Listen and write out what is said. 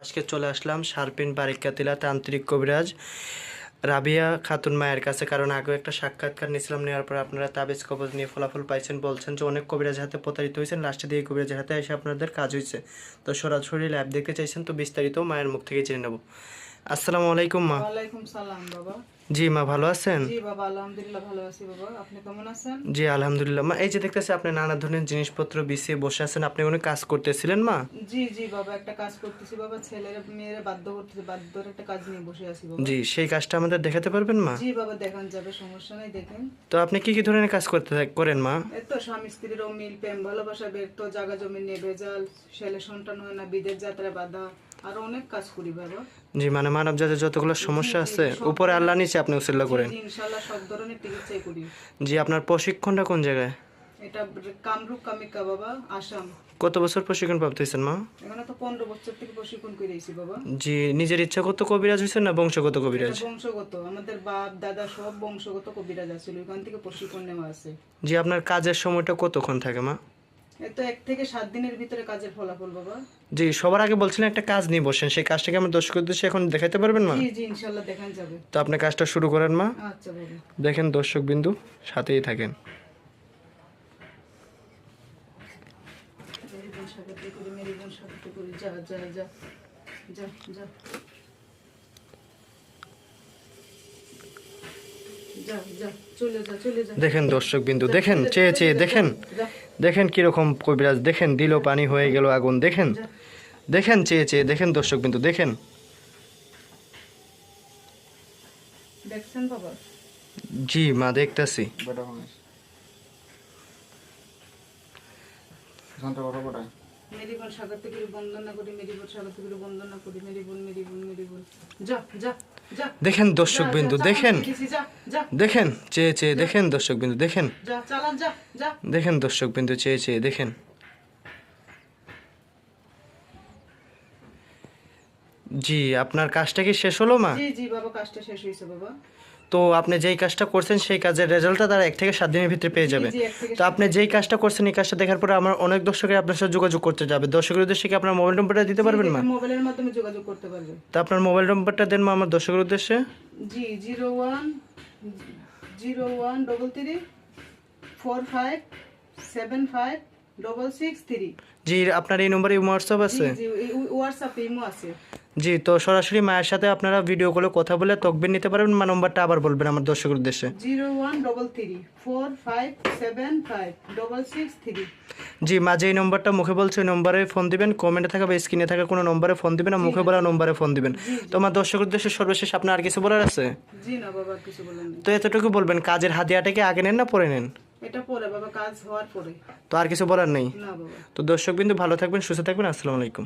আজকে চলে আসলাম শারপিন বারিকাতিলা তান্ত্রিক কবিরাজ রাবিয়া খাতুন মায়ের কাছে, কারণ আগেও একটা সাক্ষাৎকার নিয়েছিলাম। নেওয়ার পর আপনারা তাবিজ কবজ নিয়ে ফলাফল পাইছেন, বলছেন যে অনেক কবিরাজের হাতে প্রতারিত হয়েছেন, লাস্টে দিয়ে কবিরাজের হাতে এসে আপনাদের কাজ হয়েছে। তো সরাসরি ল্যাব দেখতে চাইছেন, তো বিস্তারিত মায়ের মুখ থেকে জেনে নেব। আসসালামু আলাইকুম মা। ওয়ালাইকুম সালাম বাবা। জি মা, ভালো আছেন? জি বাবা, আলহামদুলিল্লাহ ভালো আছি বাবা। আপনি কেমন আছেন? জি আলহামদুলিল্লাহ মা। এই যে দেখতেছি আপনি নানা ধরনের জিনিসপত্র বিছিয়ে বসে আছেন, আপনি কোনো কাজ করতেছিলেন মা? জি জি বাবা, একটা কাজ করতেছি বাবা, ছেলের মেয়ের বাধ্য করতেছি, বাধ্যর একটা কাজ নিয়ে বসে আছি বাবা। জি, সেই কাজটা আমাদের দেখাতে পারবেন মা? জি বাবা, দেখান যাবে, সমস্যা নাই, দেখেন। তো আপনি কি কি ধরনের কাজ করেন মা? এই তো স্বামী স্ত্রীর অমিল, প্রেম ভালোবাসা ব্যর্থ, জায়গা জমি নিয়ে ভেজাল, ছেলে সন্তান হয় না, বিদেশ যাত্রা বাধা, আরো অনেক কাজ করি বাবা। জি, মানে মানব জাতির যতগুলো সমস্যা আছে উপরে আল্লাহ নিচে আপনি উসিল্লা করেন। জি ইনশাআল্লাহ সব ধরনের চিকিৎসাই করি। জি, আপনার প্রশিক্ষণটা কোন জায়গায়? এটা কামরূপ কামিকা বাবা, আসাম। কত বছর প্রশিক্ষণ প্রাপ্ত হয়েছেন মা? এখানে তো 15 বছর থেকে প্রশিক্ষণ করেছি বাবা। জি, নিজের ইচ্ছাগত কবিরাজ হয়েছেন না বংশগত কবিরাজ? এটা বংশগত, আমাদের বাপ দাদা সব বংশগত কবিরাজ ছিল, ওখান থেকে প্রশিক্ষণ নেওয়া আছে। জি, আপনার কাজের সময়টা কতক্ষণ থাকে মা? এই তো 1 থেকে 7 দিনের ভিতরে কাজের ফলাফল বাবা। জি, সবার আগে বলছিলেন একটা কাজ নিয়ে বসেন, সেই কাজটাকে আমার দর্শক উদ্দেশ্যে এখন দেখাতে পারবেন মা? জি জি ইনশাআল্লাহ দেখান যাবে। তো আপনি কাজটা শুরু করেন মা। আচ্ছা বাবা। দেখেন দর্শক বিন্দু, সাথেই থাকেন। মেরিবন সাগরতে করি, মেরিবন সাগরতে করি, যা যা যা যা যা যা যা, চলে যা চলে যা। দেখেন দর্শক বিন্দু, দেখেন চেয়ে চেয়ে দেখেন, যা দেখেন কিরকম কবিরাজ, দেখেন দিল পানি হয়ে গেল আগুন, দেখেন যা। দেখেন চেয়ে চেয়ে দেখেন দর্শক বিন্দু, দেখেন। দেখছেন বাবা? জি মা, দেখতেছি। মেরিবন সাগরতে করি, বন্দনা করি, মেরিবন সাগরতে করি, বন্দনা করি, মেরিবন মেরিবন মেরিবন, যা যা যা। দেখেন দর্শক বিন্দু, দেখেন যা যা দেখেন চেয়ে চেয়ে দেখেন দর্শক বিন্দু, দেখেন যা, চালান যা যা। দেখেন দর্শক বিন্দু, চেয়ে চেয়ে দেখেন। জি, আপনার কাজটা কি শেষ হলো মা? জি জি বাবা, কাজটা শেষ হয়েছে বাবা। তো আপনি যেই কাজটা করছেন সেই কাজের রেজাল্টটা তারা 1 থেকে 7 দিনের ভিতরে পেয়ে যাবে। জি, 1 থেকে তো আপনি যেই কাজটা করছেন এই কাজটা দেখার পরে আমার অনেক দর্শকের আপনার সাথে যোগাযোগ করতে যাবে। দর্শকের উদ্দেশ্যে কি আপনার মোবাইল নম্বরটা দিতে পারবেন মা? মোবাইলের মাধ্যমে যোগাযোগ করতে পারবে। তো আপনার মোবাইল নম্বরটা দেন মা আমার দর্শকের উদ্দেশ্যে। জি 01 01 33 45 75 663। জি, আপনার এই নম্বরে হোয়াটসঅ্যাপ জি আছে? জি হোয়াটসঅ্যাপে ইমো আছে। জি, তো সরাসরি মায়ের সাথে আপনারা ভিডিও কলে কথা বলে তকবির নিতে পারবেন। মা নম্বরটা আবার বলবেন আমার দর্শকের উদ্দেশ্যে। 0133 45 75 663। জি মা, যেই নম্বরটা মুখে বলছে ওই নম্বরে ফোন দিবেন, কমেন্টে থাকা বা স্ক্রিনে থাকা কোনো নম্বরে ফোন দিবেন না, মুখে বলা নম্বরে ফোন দিবেন। তো আমার দর্শকের উদ্দেশ্যে সর্বশেষ আপনার আর কিছু বলার আছে? জি না বাবা, কিছু বলেন না। তো এতটুকু বলবেন, কাজের হাতিয়াটা কি আগে নেন না পরে নেন? এটা পরে বাবা, কাজ হওয়ার পরে। তো আর কিছু বলার নেই? না বাবা। তো দর্শক বিন্দু, ভালো থাকবেন, সুস্থ থাকবেন, আসসালামু আলাইকুম।